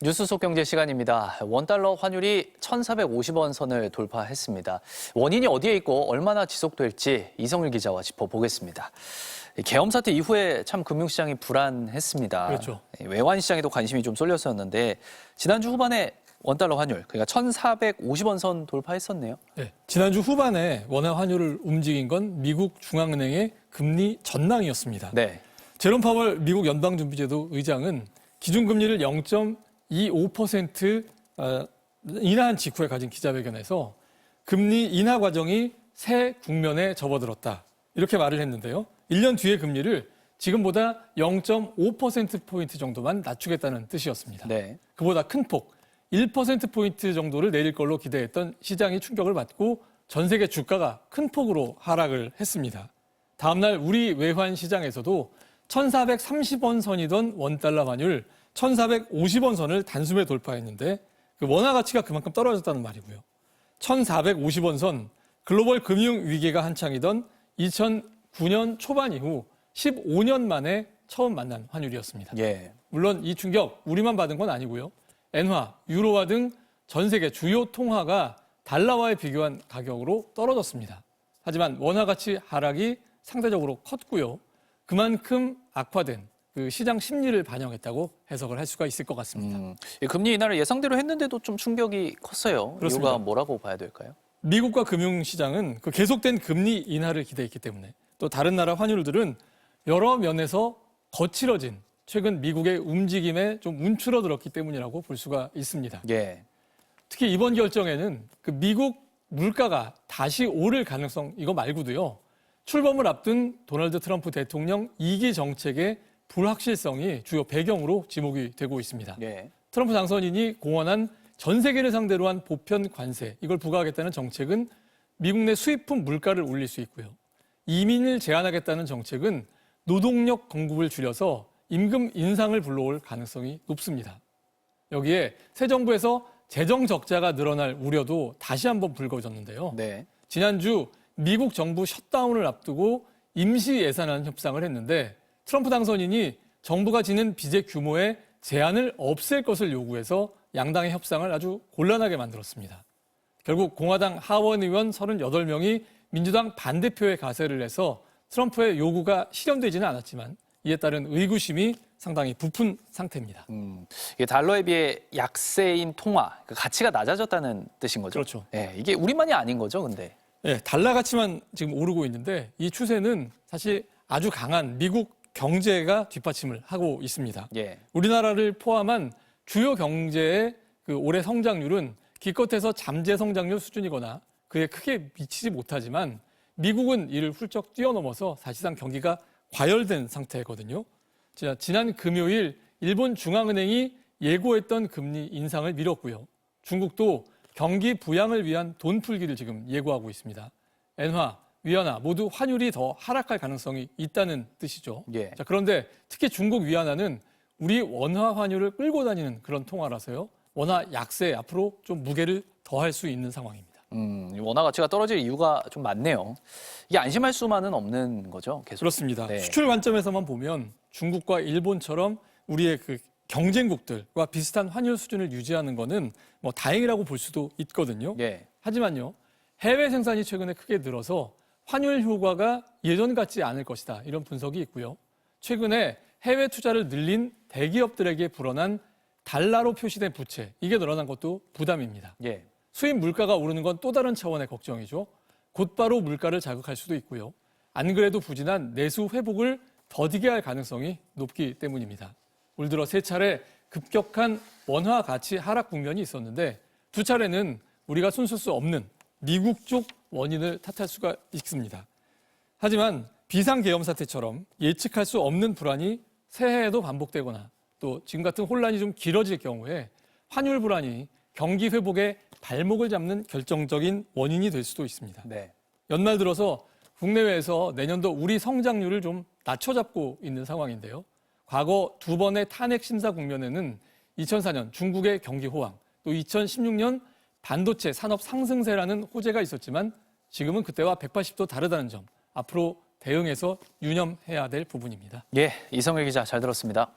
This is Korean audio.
뉴스 속 경제 시간입니다. 원달러 환율이 1,450원 선을 돌파했습니다. 원인이 어디에 있고 얼마나 지속될지 이성일 기자와 짚어보겠습니다. 계엄 사태 이후에 참 금융시장이 불안했습니다. 그렇죠. 외환 시장에도 관심이 좀 쏠렸었는데 지난주 후반에 원달러 환율, 그러니까 1,450원 선 돌파했었네요. 네, 지난주 후반에 원화 환율을 움직인 건 미국 중앙은행의 금리 전망이었습니다. 네. 제롬 파월 미국 연방준비제도 의장은 기준금리를 0.25% 인하한 직후에 가진 기자회견에서 금리 인하 과정이 새 국면에 접어들었다. 이렇게 말을 했는데요. 1년 뒤의 금리를 지금보다 0.5%포인트 정도만 낮추겠다는 뜻이었습니다. 네. 그보다 큰 폭, 1%포인트 정도를 내릴 걸로 기대했던 시장이 충격을 받고 전 세계 주가가 큰 폭으로 하락을 했습니다. 다음 날 우리 외환 시장에서도 1,430원 선이던 원달러 환율 1,450원 선을 단숨에 돌파했는데 그 원화 가치가 그만큼 떨어졌다는 말이고요. 1,450원 선, 글로벌 금융 위기가 한창이던 2009년 초반 이후 15년 만에 처음 만난 환율이었습니다. 예. 물론 이 충격 우리만 받은 건 아니고요. 엔화, 유로화 등 전 세계 주요 통화가 달러와의 비교한 가격으로 떨어졌습니다. 하지만 원화 가치 하락이 상대적으로 컸고요. 그만큼 악화된 그 시장 심리를 반영했다고 해석을 할 수가 있을 것 같습니다. 금리 인하를 예상대로 했는데도 좀 충격이 컸어요. 그렇습니다. 이유가 뭐라고 봐야 될까요? 미국과 금융시장은 그 계속된 금리 인하를 기대했기 때문에 또 다른 나라 환율들은 여러 면에서 거칠어진 최근 미국의 움직임에 좀 움츠러들었기 때문이라고 볼 수가 있습니다. 예. 특히 이번 결정에는 그 미국 물가가 다시 오를 가능성 이거 말고도요. 출범을 앞둔 도널드 트럼프 대통령 2기 정책의 불확실성이 주요 배경으로 지목이 되고 있습니다. 예. 트럼프 당선인이 공언한 전 세계를 상대로 한 보편 관세 이걸 부과하겠다는 정책은 미국 내 수입품 물가를 올릴 수 있고요. 이민을 제한하겠다는 정책은 노동력 공급을 줄여서 임금 인상을 불러올 가능성이 높습니다. 여기에 새 정부에서 재정 적자가 늘어날 우려도 다시 한번 불거졌는데요. 네. 지난주 미국 정부 셧다운을 앞두고 임시 예산안 협상을 했는데 트럼프 당선인이 정부가 지는 빚의 규모에 제한을 없앨 것을 요구해서 양당의 협상을 아주 곤란하게 만들었습니다. 결국 공화당 하원 의원 38명이 민주당 반대표에 가세를 해서 트럼프의 요구가 실현되지는 않았지만 이에 따른 의구심이 상당히 부푼 상태입니다. 이게 달러에 비해 약세인 통화, 그 가치가 낮아졌다는 뜻인 거죠? 그렇죠. 예, 이게 우리만이 아닌 거죠, 근데? 네, 달러 가치만 지금 오르고 있는데 이 추세는 사실 아주 강한 미국 경제가 뒷받침을 하고 있습니다. 예. 우리나라를 포함한 주요 경제의 그 올해 성장률은 기껏해서 잠재 성장률 수준이거나 그에 크게 미치지 못하지만 미국은 이를 훌쩍 뛰어넘어서 사실상 경기가 과열된 상태거든요. 지난 금요일 일본 중앙은행이 예고했던 금리 인상을 미뤘고요. 중국도 경기 부양을 위한 돈 풀기를 지금 예고하고 있습니다. 엔화, 위안화 모두 환율이 더 하락할 가능성이 있다는 뜻이죠. 예. 그런데 특히 중국 위안화는 우리 원화 환율을 끌고 다니는 그런 통화라서요. 원화 약세에 앞으로 좀 무게를 더할 수 있는 상황입니다. 원화 가치가 떨어질 이유가 좀 많네요. 이게 안심할 수만은 없는 거죠, 계속. 그렇습니다. 네. 수출 관점에서만 보면 중국과 일본처럼 우리의 그 경쟁국들과 비슷한 환율 수준을 유지하는 거는 뭐 다행이라고 볼 수도 있거든요. 예. 하지만요, 해외 생산이 최근에 크게 늘어서 환율 효과가 예전 같지 않을 것이다. 이런 분석이 있고요. 최근에 해외 투자를 늘린 대기업들에게 불어난 달러로 표시된 부채, 이게 늘어난 것도 부담입니다. 예. 수입 물가가 오르는 건 또 다른 차원의 걱정이죠. 곧바로 물가를 자극할 수도 있고요. 안 그래도 부진한 내수 회복을 더디게 할 가능성이 높기 때문입니다. 올 들어 세 차례 급격한 원화 가치 하락 국면이 있었는데 두 차례는 우리가 손쓸 수 없는 미국 쪽 원인을 탓할 수가 있습니다. 하지만 비상계엄 사태처럼 예측할 수 없는 불안이 새해에도 반복되거나 또 지금 같은 혼란이 좀 길어질 경우에 환율 불안이 경기 회복에 발목을 잡는 결정적인 원인이 될 수도 있습니다. 네. 연말 들어서 국내외에서 내년도 우리 성장률을 좀 낮춰잡고 있는 상황인데요. 과거 두 번의 탄핵 심사 국면에는 2004년 중국의 경기 호황, 또 2016년 반도체 산업 상승세라는 호재가 있었지만 지금은 그때와 180도 다르다는 점, 앞으로 대응해서 유념해야 될 부분입니다. 예, 이성일 기자 잘 들었습니다.